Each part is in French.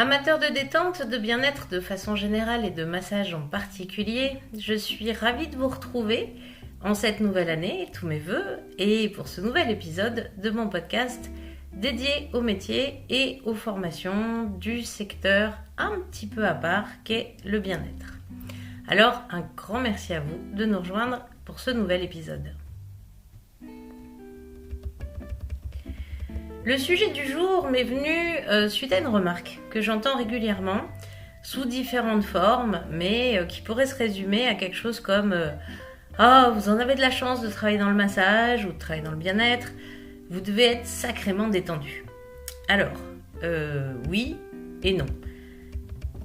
Amateur de détente, de bien-être de façon générale et de massage en particulier, je suis ravie de vous retrouver en cette nouvelle année, tous mes vœux, et pour ce nouvel épisode de mon podcast dédié au métier et aux formations du secteur un petit peu à part qu'est le bien-être. Alors, un grand merci à vous de nous rejoindre pour ce nouvel épisode. Le sujet du jour m'est venu suite à une remarque que j'entends régulièrement sous différentes formes, mais qui pourrait se résumer à quelque chose comme Ah, vous en avez de la chance de travailler dans le massage ou de travailler dans le bien-être, vous devez être sacrément détendu. Alors, oui et non.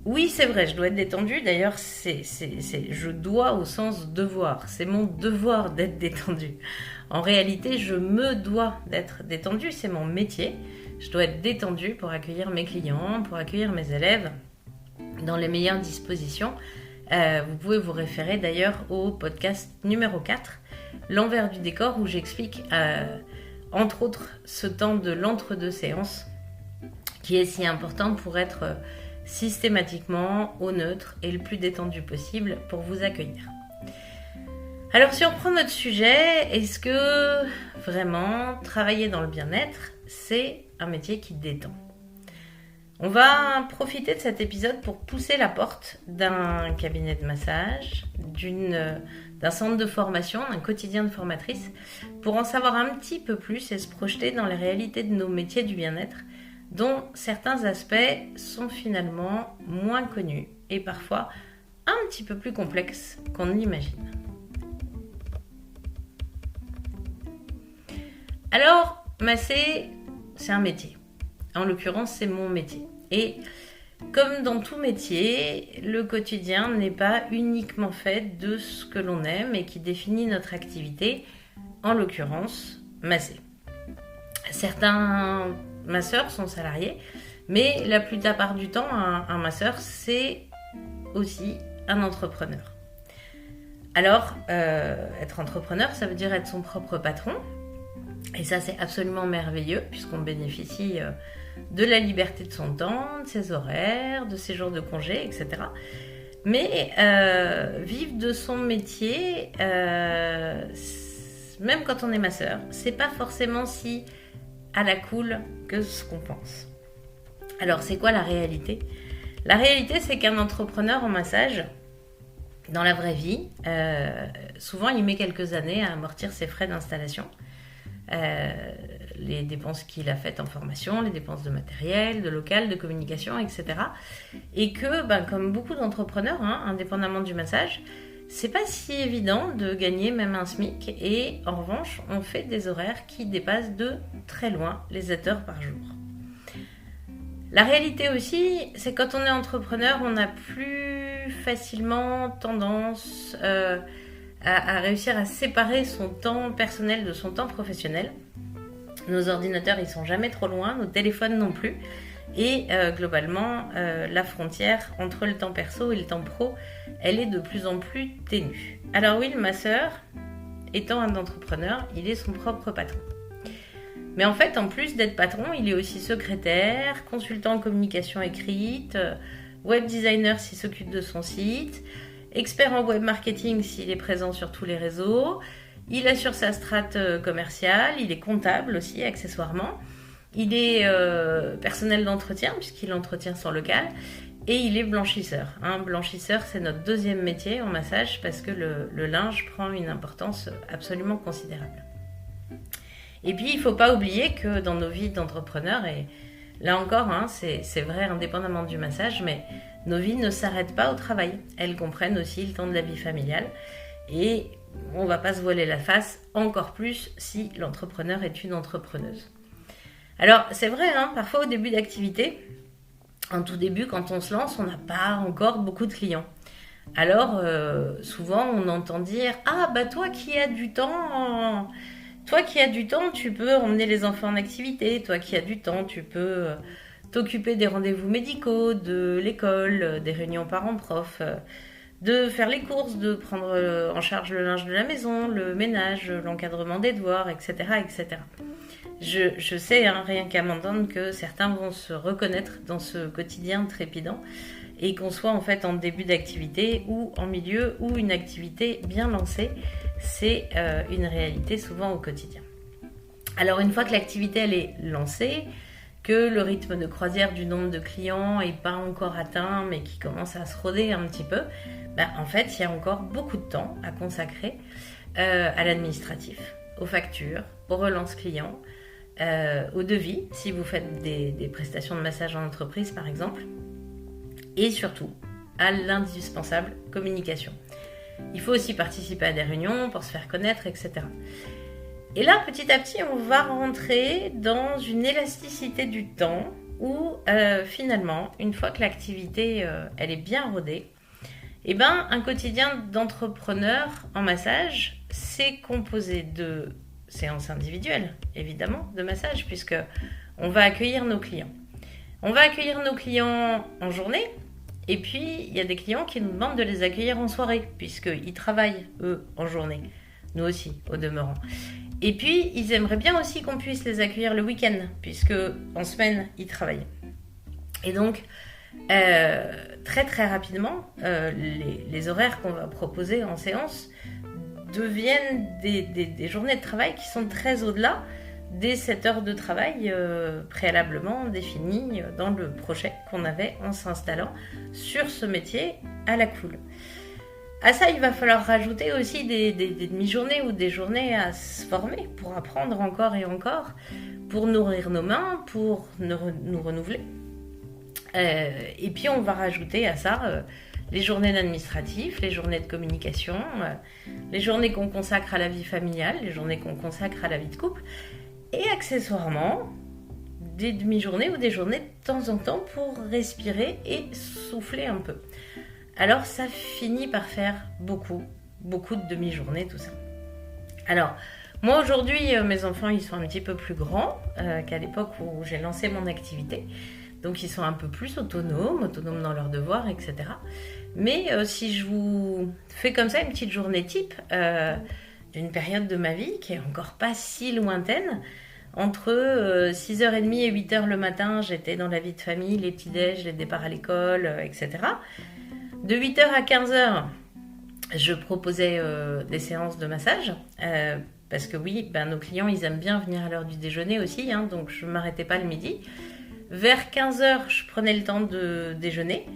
Oui, c'est vrai, je dois être détendue. D'ailleurs, je dois au sens devoir. C'est mon devoir d'être détendue. En réalité, je me dois d'être détendue. C'est mon métier. Je dois être détendue pour accueillir mes clients, pour accueillir mes élèves dans les meilleures dispositions. Vous pouvez vous référer d'ailleurs au podcast numéro 4, l'envers du décor, où j'explique entre autres ce temps de l'entre-deux séances qui est si important pour être systématiquement au neutre et le plus détendu possible pour vous accueillir. Alors si on reprend notre sujet, est-ce que vraiment travailler dans le bien-être, c'est un métier qui détend ? On va profiter de cet épisode pour pousser la porte d'un cabinet de massage, d'un centre de formation, d'un quotidien de formatrice, pour en savoir un petit peu plus et se projeter dans les réalités de nos métiers du bien-être, dont certains aspects sont finalement moins connus et parfois un petit peu plus complexes qu'on ne l'imagine. Alors, masser, c'est un métier. En l'occurrence, c'est mon métier. Et comme dans tout métier, le quotidien n'est pas uniquement fait de ce que l'on aime et qui définit notre activité, en l'occurrence, masser. Certains masseurs sont salariés, mais la plupart du temps, un masseur, c'est aussi un entrepreneur. Alors, être entrepreneur, ça veut dire être son propre patron. Et ça, c'est absolument merveilleux, puisqu'on bénéficie de la liberté de son temps, de ses horaires, de ses jours de congé, etc. Mais vivre de son métier, même quand on est masseur, c'est pas forcément si à la cool que ce qu'on pense. Alors, c'est quoi la réalité ? La réalité, c'est qu'un entrepreneur en massage, dans la vraie vie, souvent, il met quelques années à amortir ses frais d'installation. Les dépenses qu'il a faites en formation, les dépenses de matériel, de local, de communication, etc. Et que, comme beaucoup d'entrepreneurs, indépendamment du massage, c'est pas si évident de gagner même un SMIC, et en revanche, on fait des horaires qui dépassent de très loin les 7 heures par jour. La réalité aussi, c'est que quand on est entrepreneur, on a plus facilement tendance à réussir à séparer son temps personnel de son temps professionnel. Nos ordinateurs, ils sont jamais trop loin, nos téléphones non plus. Et globalement, la frontière entre le temps perso et le temps pro, elle est de plus en plus ténue. Alors oui, le masseur, étant un entrepreneur, il est son propre patron. Mais en fait, en plus d'être patron, il est aussi secrétaire, consultant en communication écrite, web designer s'il s'occupe de son site, expert en web marketing s'il est présent sur tous les réseaux, il assure sa strate commerciale, il est comptable aussi accessoirement, il est personnel d'entretien puisqu'il entretient son local, et il est blanchisseur. Blanchisseur, c'est notre deuxième métier en massage parce que le linge prend une importance absolument considérable. Et puis, il ne faut pas oublier que dans nos vies d'entrepreneurs, et là encore, c'est vrai indépendamment du massage, mais nos vies ne s'arrêtent pas au travail. Elles comprennent aussi le temps de la vie familiale. Et on ne va pas se voiler la face, encore plus si l'entrepreneur est une entrepreneuse. Alors, c'est vrai, parfois au début d'activité, en tout début, quand on se lance, on n'a pas encore beaucoup de clients. Alors, souvent, on entend dire « Ah, toi qui as du temps... Toi qui as du temps, tu peux emmener les enfants en activité. Toi qui as du temps, tu peux t'occuper des rendez-vous médicaux, de l'école, des réunions parents-prof, de faire les courses, de prendre en charge le linge de la maison, le ménage, l'encadrement des devoirs, etc., etc. » Je sais, hein, rien qu'à m'entendre, que certains vont se reconnaître dans ce quotidien trépidant et qu'on soit en fait en début d'activité ou en milieu ou une activité bien lancée, c'est une réalité souvent au quotidien. Alors une fois que l'activité elle est lancée, que le rythme de croisière du nombre de clients n'est pas encore atteint mais qui commence à se roder un petit peu, en fait il y a encore beaucoup de temps à consacrer à l'administratif, aux factures, aux relances clients, au devis si vous faites des prestations de massage en entreprise par exemple, et surtout à l'indispensable communication. Il faut aussi participer à des réunions pour se faire connaître, etc. Et là, petit à petit, on va rentrer dans une élasticité du temps où finalement, une fois que l'activité elle est bien rodée, un quotidien d'entrepreneur en massage, c'est composé de séances individuelles, évidemment, de massage, puisque on va accueillir nos clients. On va accueillir nos clients en journée, et puis il y a des clients qui nous demandent de les accueillir en soirée, puisqu'ils travaillent, eux, en journée. Nous aussi, au demeurant. Et puis, ils aimeraient bien aussi qu'on puisse les accueillir le week-end, puisque en semaine, ils travaillent. Et donc, très très rapidement, les horaires qu'on va proposer en séance deviennent des journées de travail qui sont très au-delà des 7 heures de travail préalablement définies dans le projet qu'on avait en s'installant sur ce métier à la cool. À ça, il va falloir rajouter aussi des demi-journées ou des journées à se former pour apprendre encore et encore, pour nourrir nos mains, pour nous renouveler. Et puis, on va rajouter à ça les journées d'administratif, les journées de communication, les journées qu'on consacre à la vie familiale, les journées qu'on consacre à la vie de couple, et accessoirement, des demi-journées ou des journées de temps en temps pour respirer et souffler un peu. Alors ça finit par faire beaucoup de demi-journées, tout ça. Alors, moi aujourd'hui, mes enfants, ils sont un petit peu plus grands qu'à l'époque où j'ai lancé mon activité. Donc ils sont un peu plus autonomes dans leurs devoirs, etc. Mais si je vous fais comme ça une petite journée type d'une période de ma vie qui est encore pas si lointaine, entre 6h30 et 8h le matin, j'étais dans la vie de famille, les petits-déj, les départs à l'école, etc. De 8h à 15h, je proposais des séances de massage, parce que oui, nos clients, ils aiment bien venir à l'heure du déjeuner aussi, hein, donc je ne m'arrêtais pas le midi. Vers 15h, je prenais le temps de déjeuner.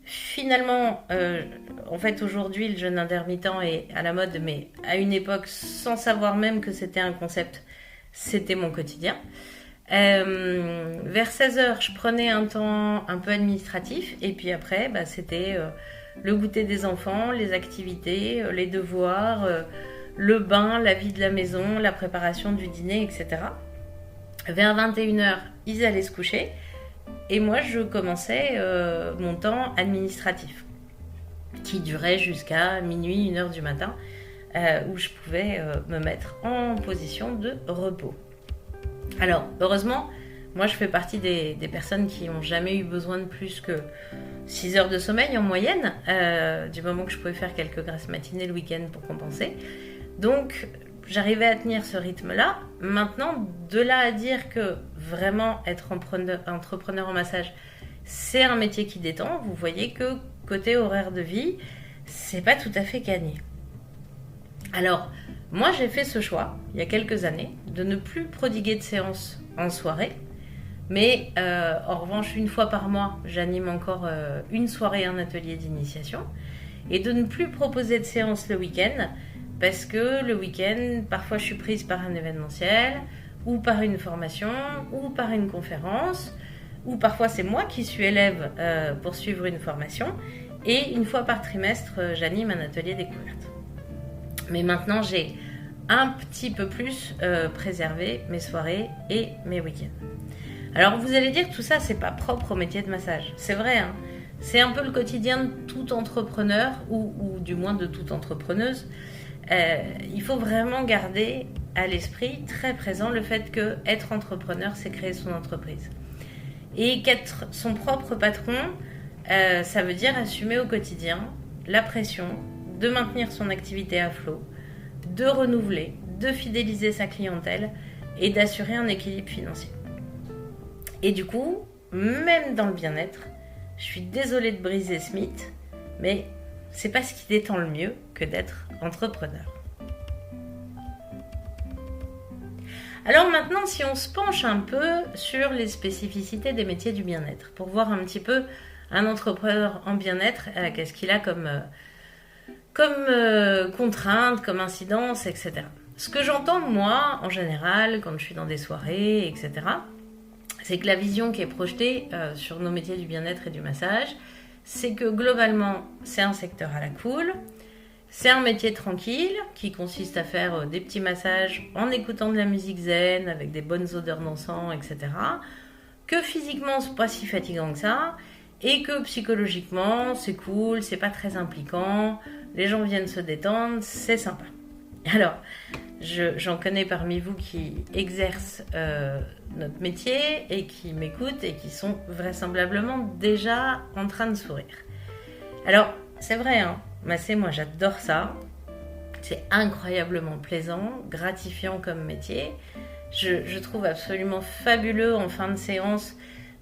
Finalement, en fait, aujourd'hui, le jeûne intermittent est à la mode, mais à une époque, sans savoir même que c'était un concept, c'était mon quotidien. Vers 16h, je prenais un temps un peu administratif, et puis après, c'était le goûter des enfants, les activités, les devoirs, le bain, la vie de la maison, la préparation du dîner, etc. Vers 21h, ils allaient se coucher, et moi, je commençais mon temps administratif, qui durait jusqu'à minuit, 1h du matin, où je pouvais me mettre en position de repos. Alors, heureusement, moi je fais partie des personnes qui n'ont jamais eu besoin de plus que 6 heures de sommeil en moyenne, du moment que je pouvais faire quelques grasses matinées le week-end pour compenser. Donc, j'arrivais à tenir ce rythme-là. Maintenant, de là à dire que vraiment être entrepreneur en massage, c'est un métier qui détend, vous voyez que côté horaire de vie, c'est pas tout à fait gagné. Alors, moi j'ai fait ce choix, il y a quelques années, de ne plus prodiguer de séances en soirée, mais en revanche, une fois par mois, j'anime encore une soirée, un atelier d'initiation, et de ne plus proposer de séances le week-end, parce que le week-end, parfois je suis prise par un événementiel, ou par une formation, ou par une conférence, ou parfois c'est moi qui suis élève pour suivre une formation, et une fois par trimestre, j'anime un atelier découverte. Mais maintenant, j'ai un petit peu plus préservé mes soirées et mes week-ends. Alors, vous allez dire que tout ça, c'est pas propre au métier de massage. C'est vrai, hein. C'est un peu le quotidien de tout entrepreneur, ou du moins de toute entrepreneuse. Il faut vraiment garder à l'esprit très présent le fait que être entrepreneur, c'est créer son entreprise. Et qu'être son propre patron, ça veut dire assumer au quotidien la pression de maintenir son activité à flot, de renouveler, de fidéliser sa clientèle et d'assurer un équilibre financier. Et du coup, même dans le bien-être, je suis désolée de briser ce mythe, mais c'est pas ce qui détend le mieux que d'être entrepreneur. Alors maintenant, si on se penche un peu sur les spécificités des métiers du bien-être, pour voir un petit peu un entrepreneur en bien-être, qu'est-ce qu'il a comme contraintes, comme incidence, etc. Ce que j'entends, moi, en général, quand je suis dans des soirées, etc., c'est que la vision qui est projetée sur nos métiers du bien-être et du massage, c'est que globalement, c'est un secteur à la cool, c'est un métier tranquille qui consiste à faire des petits massages en écoutant de la musique zen, avec des bonnes odeurs d'encens, etc., que physiquement, c'est pas si fatigant que ça, et que psychologiquement, c'est cool, c'est pas très impliquant, les gens viennent se détendre, c'est sympa. Alors, j'en connais parmi vous qui exercent notre métier et qui m'écoutent et qui sont vraisemblablement déjà en train de sourire. Alors, c'est vrai, hein, masser, moi j'adore ça. C'est incroyablement plaisant, gratifiant comme métier. Je trouve absolument fabuleux en fin de séance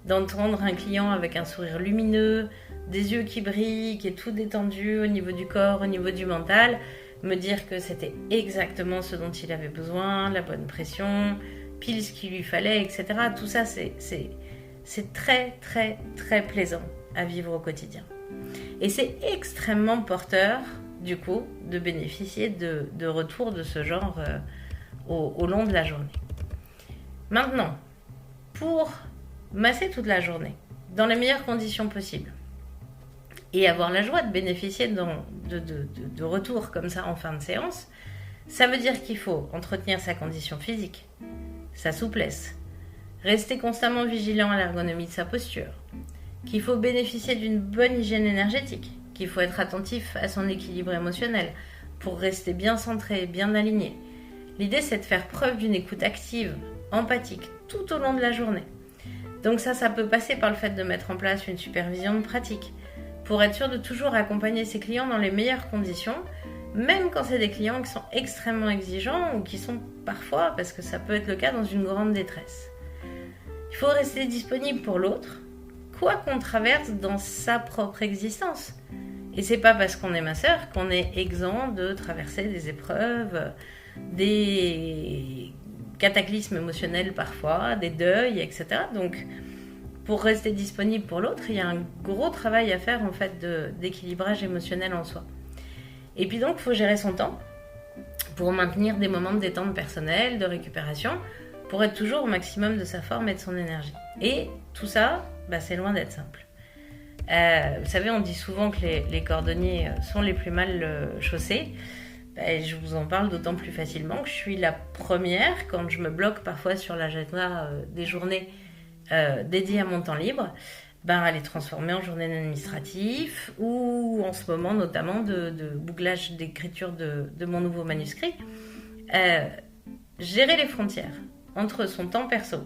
d'entendre un client avec un sourire lumineux, des yeux qui brillent, qui est tout détendu au niveau du corps, au niveau du mental, me dire que c'était exactement ce dont il avait besoin, la bonne pression, pile ce qu'il lui fallait, etc. Tout ça, c'est très, très, très plaisant à vivre au quotidien. Et c'est extrêmement porteur, du coup, de bénéficier de retours de ce genre au long de la journée. Maintenant, pour masser toute la journée, dans les meilleures conditions possibles, et avoir la joie de bénéficier de retours comme ça en fin de séance, ça veut dire qu'il faut entretenir sa condition physique, sa souplesse, rester constamment vigilant à l'ergonomie de sa posture, qu'il faut bénéficier d'une bonne hygiène énergétique, qu'il faut être attentif à son équilibre émotionnel pour rester bien centré, bien aligné. L'idée, c'est de faire preuve d'une écoute active, empathique, tout au long de la journée. Donc ça peut passer par le fait de mettre en place une supervision de pratique, pour être sûr de toujours accompagner ses clients dans les meilleures conditions, même quand c'est des clients qui sont extrêmement exigeants ou qui sont parfois, parce que ça peut être le cas, dans une grande détresse. Il faut rester disponible pour l'autre, quoi qu'on traverse dans sa propre existence. Et c'est pas parce qu'on est masseur qu'on est exempt de traverser des épreuves, des cataclysmes émotionnels parfois, des deuils, etc. Donc, pour rester disponible pour l'autre, il y a un gros travail à faire en fait d'équilibrage émotionnel en soi. Et puis donc, il faut gérer son temps pour maintenir des moments de détente personnelle, de récupération, pour être toujours au maximum de sa forme et de son énergie. Et tout ça, c'est loin d'être simple. Vous savez, on dit souvent que les cordonniers sont les plus mal chaussés. Je vous en parle d'autant plus facilement que je suis la première, quand je me bloque parfois sur l'agenda des journées dédiées à mon temps libre, à les transformer en journée administrative ou en ce moment notamment de bouclage d'écriture de mon nouveau manuscrit. Gérer les frontières entre son temps perso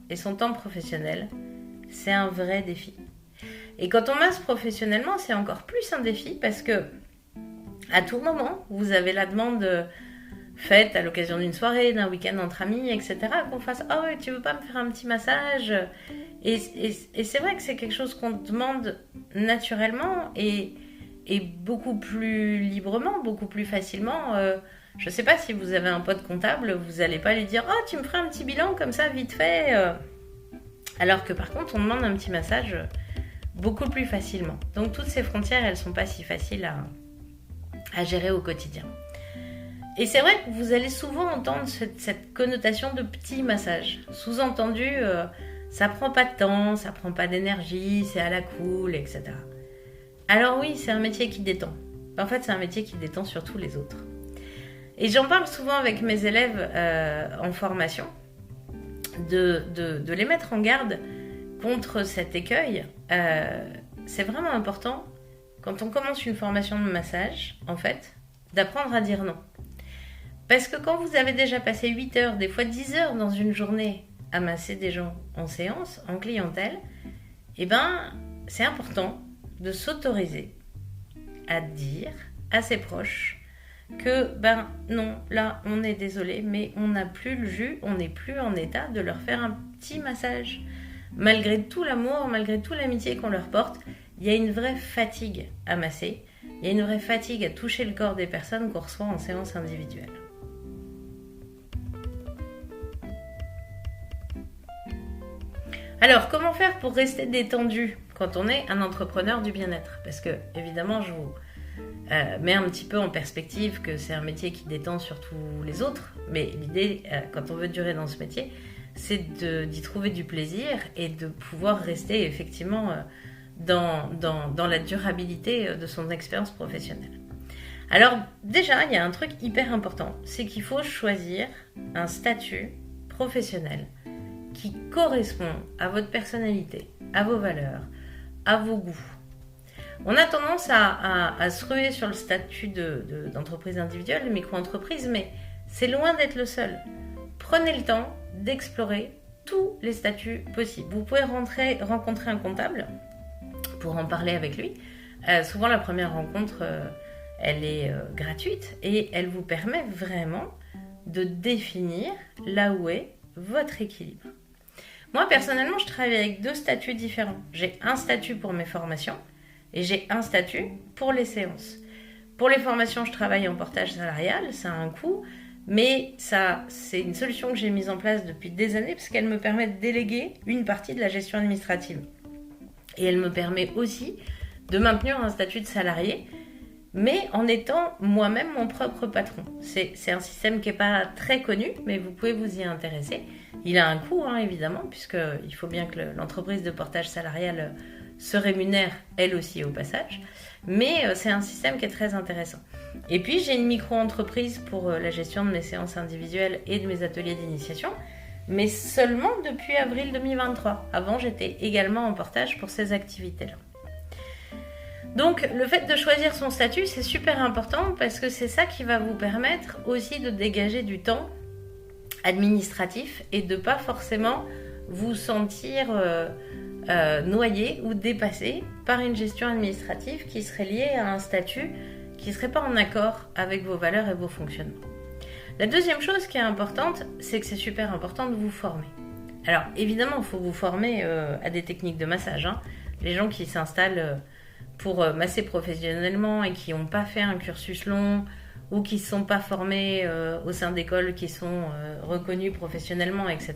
et son temps professionnel, c'est un vrai défi. Et quand on masse professionnellement, c'est encore plus un défi parce que à tout moment, vous avez la demande faite à l'occasion d'une soirée, d'un week-end entre amis, etc. qu'on fasse « Oh, tu veux pas me faire un petit massage ?» Et c'est vrai que c'est quelque chose qu'on demande naturellement et beaucoup plus librement, beaucoup plus facilement. Je sais pas si vous avez un pote comptable, vous allez pas lui dire « Oh, tu me ferais un petit bilan comme ça, vite fait ?» Alors que par contre, on demande un petit massage beaucoup plus facilement. Donc toutes ces frontières, elles sont pas si faciles à gérer au quotidien. Et c'est vrai que vous allez souvent entendre cette connotation de petit massage. Sous-entendu, ça prend pas de temps, ça prend pas d'énergie, c'est à la cool, etc. Alors oui, c'est un métier qui détend. En fait, c'est un métier qui détend surtout les autres. Et j'en parle souvent avec mes élèves en formation, de les mettre en garde contre cet écueil. C'est vraiment important, quand on commence une formation de massage, en fait, d'apprendre à dire non. Parce que quand vous avez déjà passé 8 heures, des fois 10 heures dans une journée à masser des gens en séance, en clientèle, c'est important de s'autoriser à dire à ses proches que, non, là, on est désolé, mais on n'a plus le jus, on n'est plus en état de leur faire un petit massage. Malgré tout l'amour, malgré toute l'amitié qu'on leur porte, il y a une vraie fatigue à masser, il y a une vraie fatigue à toucher le corps des personnes qu'on reçoit en séance individuelle. Alors, comment faire pour rester détendu quand on est un entrepreneur du bien-être? Parce que, évidemment, je vous mets un petit peu en perspective que c'est un métier qui détend sur tous les autres. Mais l'idée, quand on veut durer dans ce métier, c'est d'y trouver du plaisir et de pouvoir rester effectivement dans la durabilité de son expérience professionnelle. Alors, déjà, il y a un truc hyper important, c'est qu'il faut choisir un statut professionnel qui correspond à votre personnalité, à vos valeurs, à vos goûts. On a tendance à se ruer sur le statut d'entreprise individuelle, de micro-entreprise, mais c'est loin d'être le seul. Prenez le temps d'explorer tous les statuts possibles. Vous pouvez rencontrer un comptable pour en parler avec lui. Souvent, la première rencontre, elle est gratuite et elle vous permet vraiment de définir là où est votre équilibre. Moi, personnellement, je travaille avec 2 statuts différents. J'ai un statut pour mes formations et j'ai un statut pour les séances. Pour les formations, je travaille en portage salarial, ça a un coût, mais ça, c'est une solution que j'ai mise en place depuis des années parce qu'elle me permet de déléguer une partie de la gestion administrative. Et elle me permet aussi de maintenir un statut de salarié, mais en étant moi-même mon propre patron. C'est un système qui n'est pas très connu, mais vous pouvez vous y intéresser. Il a un coût, évidemment, puisqu'il faut bien que l'entreprise de portage salarial se rémunère, elle aussi, au passage. Mais c'est un système qui est très intéressant. Et puis, j'ai une micro-entreprise pour la gestion de mes séances individuelles et de mes ateliers d'initiation, mais seulement depuis avril 2023. Avant, j'étais également en portage pour ces activités-là. Donc, le fait de choisir son statut, c'est super important parce que c'est ça qui va vous permettre aussi de dégager du temps administratif et de ne pas forcément vous sentir noyé ou dépassé par une gestion administrative qui serait liée à un statut qui ne serait pas en accord avec vos valeurs et vos fonctionnements. La deuxième chose qui est importante, c'est que c'est super important de vous former. Alors, évidemment, il faut vous former à des techniques de massage. Les gens qui s'installent pour masser professionnellement et qui n'ont pas fait un cursus long ou qui ne sont pas formés au sein d'écoles qui sont reconnues professionnellement, etc.,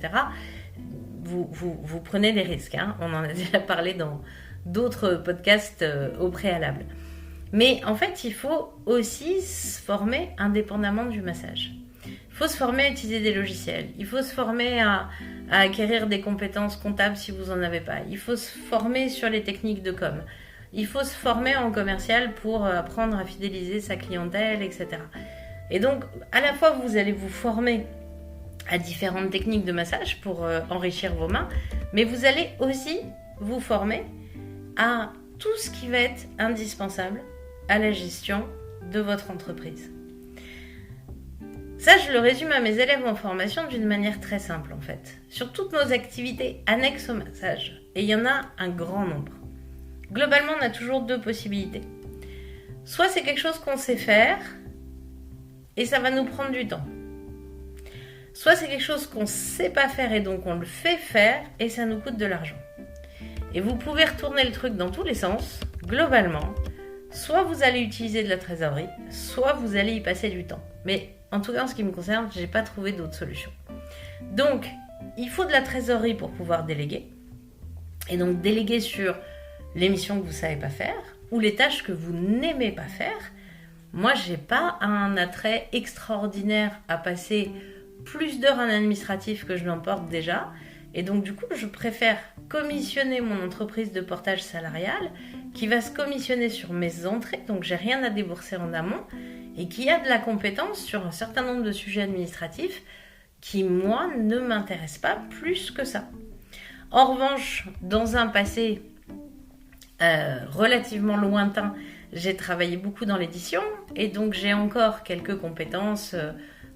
vous prenez des risques. On en a déjà parlé dans d'autres podcasts au préalable. Mais en fait, il faut aussi se former indépendamment du massage. Il faut se former à utiliser des logiciels. Il faut se former à acquérir des compétences comptables si vous n'en avez pas. Il faut se former sur les techniques de com. Il faut se former en commercial pour apprendre à fidéliser sa clientèle, etc. Et donc, à la fois, vous allez vous former à différentes techniques de massage pour enrichir vos mains, mais vous allez aussi vous former à tout ce qui va être indispensable à la gestion de votre entreprise. Ça, je le résume à mes élèves en formation d'une manière très simple, en fait. Sur toutes nos activités annexes au massage, et il y en a un grand nombre. Globalement, on a toujours 2 possibilités. Soit c'est quelque chose qu'on sait faire, et ça va nous prendre du temps. Soit c'est quelque chose qu'on ne sait pas faire, et donc on le fait faire, et ça nous coûte de l'argent. Et vous pouvez retourner le truc dans tous les sens, globalement. Soit vous allez utiliser de la trésorerie, soit vous allez y passer du temps. Mais en tout cas, en ce qui me concerne, je n'ai pas trouvé d'autre solution. Donc, il faut de la trésorerie pour pouvoir déléguer. Et donc, déléguer sur les missions que vous ne savez pas faire ou les tâches que vous n'aimez pas faire. Moi, je n'ai pas un attrait extraordinaire à passer plus d'heures en administratif que je n'en porte déjà. Et donc, du coup, je préfère commissionner mon entreprise de portage salarial qui va se commissionner sur mes entrées, donc j'ai rien à débourser en amont, et qui a de la compétence sur un certain nombre de sujets administratifs qui, moi, ne m'intéressent pas plus que ça. En revanche, dans un passé relativement lointain, j'ai travaillé beaucoup dans l'édition, et donc j'ai encore quelques compétences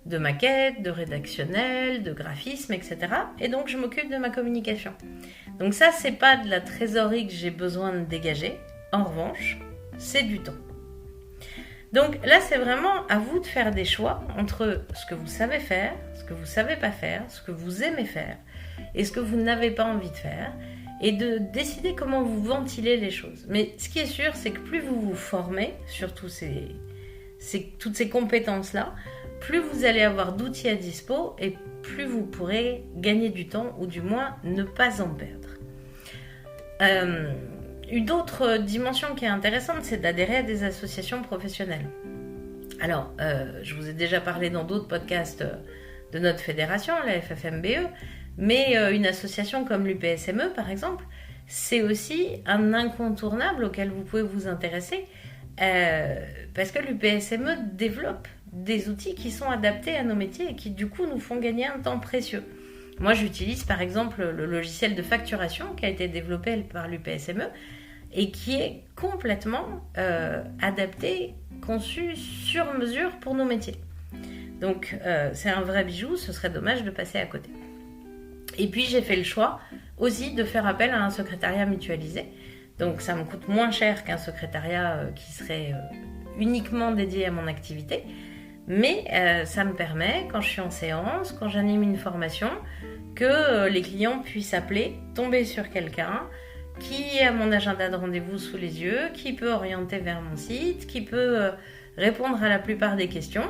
de maquette, de rédactionnel, de graphisme, etc. Et donc, je m'occupe de ma communication. Donc ça, c'est pas de la trésorerie que j'ai besoin de dégager. En revanche, c'est du temps. Donc là, c'est vraiment à vous de faire des choix entre ce que vous savez faire, ce que vous ne savez pas faire, ce que vous aimez faire et ce que vous n'avez pas envie de faire, et de décider comment vous ventilez les choses. Mais ce qui est sûr, c'est que plus vous vous formez sur toutes ces compétences-là, plus vous allez avoir d'outils à dispo et plus vous pourrez gagner du temps ou du moins ne pas en perdre. Une autre dimension qui est intéressante, c'est d'adhérer à des associations professionnelles. Alors, je vous ai déjà parlé dans d'autres podcasts de notre fédération, la FFMBE, mais une association comme l'UPSME, par exemple, c'est aussi un incontournable auquel vous pouvez vous intéresser, parce que l'UPSME développe des outils qui sont adaptés à nos métiers et qui, du coup, nous font gagner un temps précieux. Moi, j'utilise, par exemple, le logiciel de facturation qui a été développé par l'UPSME et qui est complètement adapté, conçu sur mesure pour nos métiers. Donc, c'est un vrai bijou, ce serait dommage de passer à côté. Et puis, j'ai fait le choix aussi de faire appel à un secrétariat mutualisé. Donc, ça me coûte moins cher qu'un secrétariat qui serait uniquement dédié à mon activité. Mais ça me permet, quand je suis en séance, quand j'anime une formation, que les clients puissent appeler, tomber sur quelqu'un qui a mon agenda de rendez-vous sous les yeux, qui peut orienter vers mon site, qui peut répondre à la plupart des questions,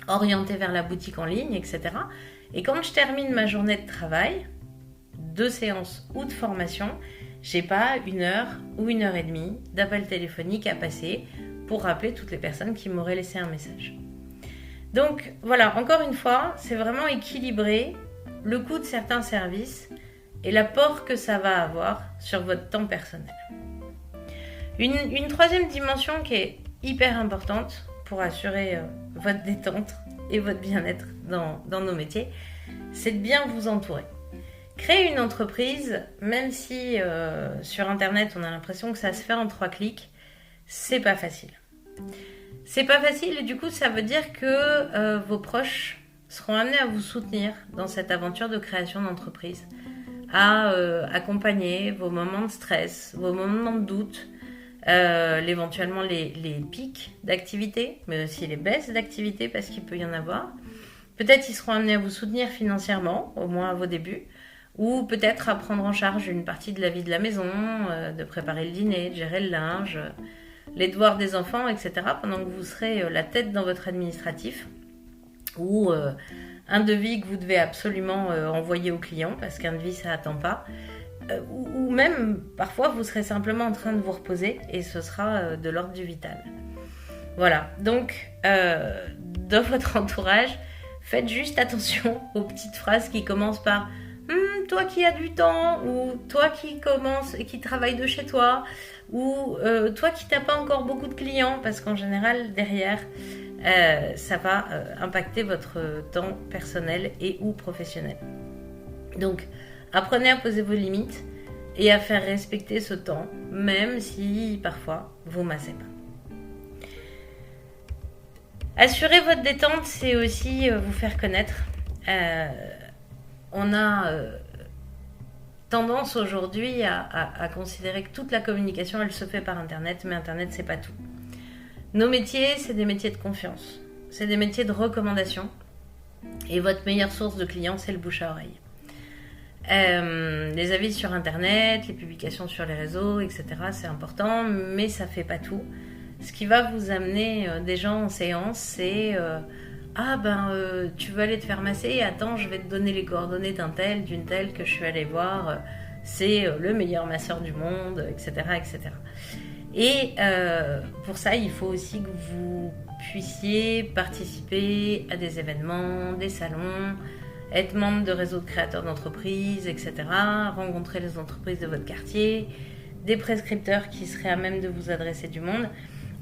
orienter vers la boutique en ligne, etc. Et quand je termine ma journée de travail, de séance ou de formation, j'ai pas 1 heure ou 1h30 d'appel téléphonique à passer pour rappeler toutes les personnes qui m'auraient laissé un message. Donc voilà, encore une fois, c'est vraiment équilibrer le coût de certains services et l'apport que ça va avoir sur votre temps personnel. Une troisième dimension qui est hyper importante pour assurer votre détente et votre bien-être dans nos métiers, c'est de bien vous entourer. Créer une entreprise, même si sur Internet on a l'impression que ça se fait en 3 clics, c'est pas facile. C'est pas facile et du coup ça veut dire que vos proches seront amenés à vous soutenir dans cette aventure de création d'entreprise, à accompagner vos moments de stress, vos moments de doute, éventuellement les pics d'activité, mais aussi les baisses d'activité parce qu'il peut y en avoir. Peut-être ils seront amenés à vous soutenir financièrement, au moins à vos débuts, ou peut-être à prendre en charge une partie de la vie de la maison, de préparer le dîner, de gérer le linge, les devoirs des enfants, etc. pendant que vous serez la tête dans votre administratif, ou un devis que vous devez absolument envoyer au client parce qu'un devis ça attend pas, ou même parfois vous serez simplement en train de vous reposer et ce sera de l'ordre du vital. Voilà, donc dans votre entourage, faites juste attention aux petites phrases qui commencent par toi qui as du temps, ou toi qui commence et qui travaille de chez toi, ou toi qui n'as pas encore beaucoup de clients, parce qu'en général derrière ça va impacter votre temps personnel et ou professionnel. Donc apprenez à poser vos limites et à faire respecter ce temps, même si parfois vous massez pas. Assurer votre détente, c'est aussi vous faire connaître. On a tendance aujourd'hui à considérer que toute la communication, elle se fait par Internet, mais Internet, c'est pas tout. Nos métiers, c'est des métiers de confiance. C'est des métiers de recommandation. Et votre meilleure source de clients, c'est le bouche à oreille. Les avis sur Internet, les publications sur les réseaux, etc., c'est important, mais ça fait pas tout. Ce qui va vous amener des gens en séance, c'est tu veux aller te faire masser, attends, je vais te donner les coordonnées d'une telle que je suis allée voir, c'est le meilleur masseur du monde, etc., etc. Et pour ça, il faut aussi que vous puissiez participer à des événements, des salons, être membre de réseaux de créateurs d'entreprises, etc., rencontrer les entreprises de votre quartier, des prescripteurs qui seraient à même de vous adresser du monde.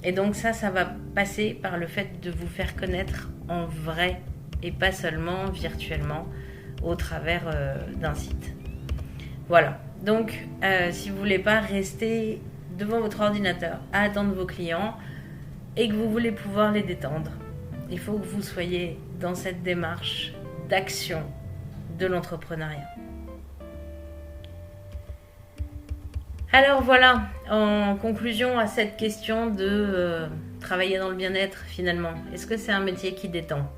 Et donc ça va passer par le fait de vous faire connaître en vrai et pas seulement virtuellement au travers d'un site. Voilà. Donc si vous voulez pas rester devant votre ordinateur à attendre vos clients et que vous voulez pouvoir les détendre, il faut que vous soyez dans cette démarche d'action de l'entrepreneuriat. Alors voilà, en conclusion à cette question de travailler dans le bien-être finalement? Est-ce que c'est un métier qui détend?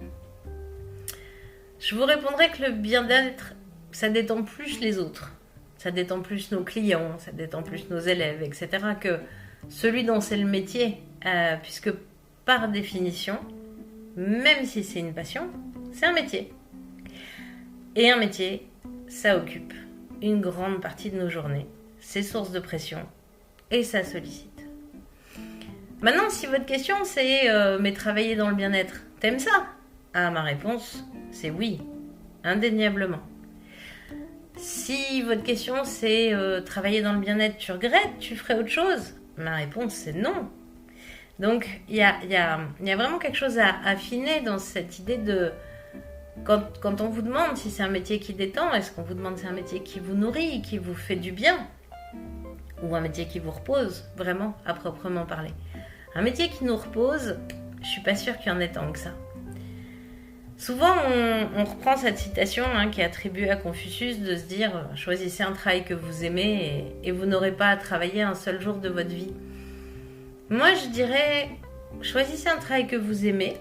Je vous répondrai que le bien-être, ça détend plus les autres. Ça détend plus nos clients, ça détend plus nos élèves, etc. que celui dont c'est le métier. Puisque par définition, même si c'est une passion, c'est un métier. Et un métier, ça occupe une grande partie de nos journées. C'est source de pression et ça sollicite. Maintenant, si votre question c'est mais travailler dans le bien-être, t'aimes ça? Ah, ma réponse, c'est oui, indéniablement. Si votre question c'est travailler dans le bien-être, tu regrettes, tu ferais autre chose? Ma réponse c'est non. Donc il y a vraiment quelque chose à affiner dans cette idée de quand on vous demande si c'est un métier qui détend, est-ce qu'on vous demande si c'est un métier qui vous nourrit, qui vous fait du bien, ou un métier qui vous repose, vraiment, à proprement parler. Un métier qui nous repose, je suis pas sûre qu'il y en ait tant que ça. Souvent, on reprend cette citation qui est attribuée à Confucius de se dire « Choisissez un travail que vous aimez et vous n'aurez pas à travailler un seul jour de votre vie ». Moi, je dirais « Choisissez un travail que vous aimez,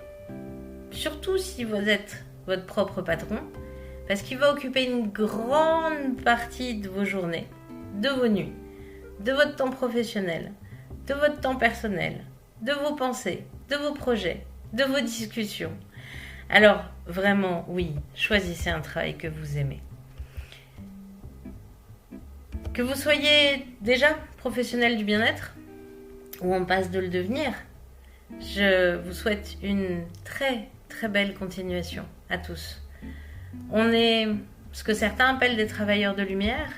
surtout si vous êtes votre propre patron, parce qu'il va occuper une grande partie de vos journées, de vos nuits, de votre temps professionnel, de votre temps personnel, de vos pensées, de vos projets, de vos discussions. Alors, vraiment, oui, choisissez un travail que vous aimez. Que vous soyez déjà professionnel du bien-être, ou en passe de le devenir, je vous souhaite une très très belle continuation à tous. On est ce que certains appellent des travailleurs de lumière.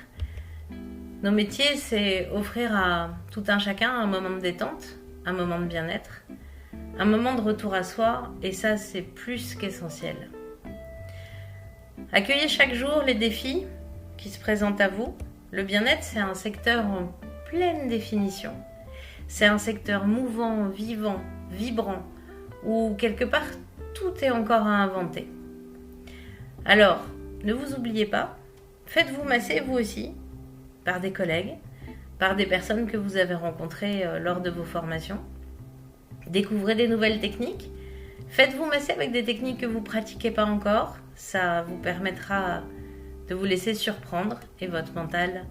Nos métiers, c'est offrir à tout un chacun un moment de détente, un moment de bien-être, un moment de retour à soi, et ça, c'est plus qu'essentiel. Accueillez chaque jour les défis qui se présentent à vous. Le bien-être, c'est un secteur en pleine définition. C'est un secteur mouvant, vivant, vibrant, où quelque part, tout est encore à inventer. Alors, ne vous oubliez pas, faites-vous masser vous aussi, par des collègues, par des personnes que vous avez rencontrées lors de vos formations. Découvrez des nouvelles techniques. Faites-vous masser avec des techniques que vous ne pratiquez pas encore. Ça vous permettra de vous laisser surprendre et votre mental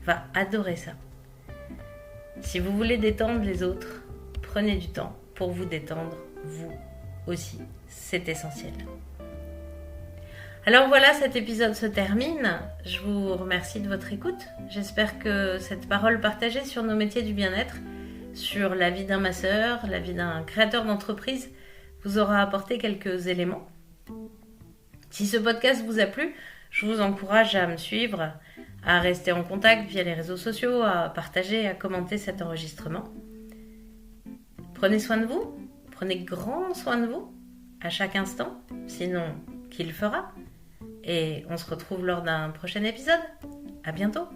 va adorer ça. Si vous voulez détendre les autres, prenez du temps pour vous détendre vous aussi. C'est essentiel. Alors voilà, cet épisode se termine. Je vous remercie de votre écoute. J'espère que cette parole partagée sur nos métiers du bien-être, sur la vie d'un masseur, la vie d'un créateur d'entreprise, vous aura apporté quelques éléments. Si ce podcast vous a plu, je vous encourage à me suivre, à rester en contact via les réseaux sociaux, à partager, à commenter cet enregistrement. Prenez soin de vous, prenez grand soin de vous, à chaque instant, sinon qui le fera. Et on se retrouve lors d'un prochain épisode. À bientôt!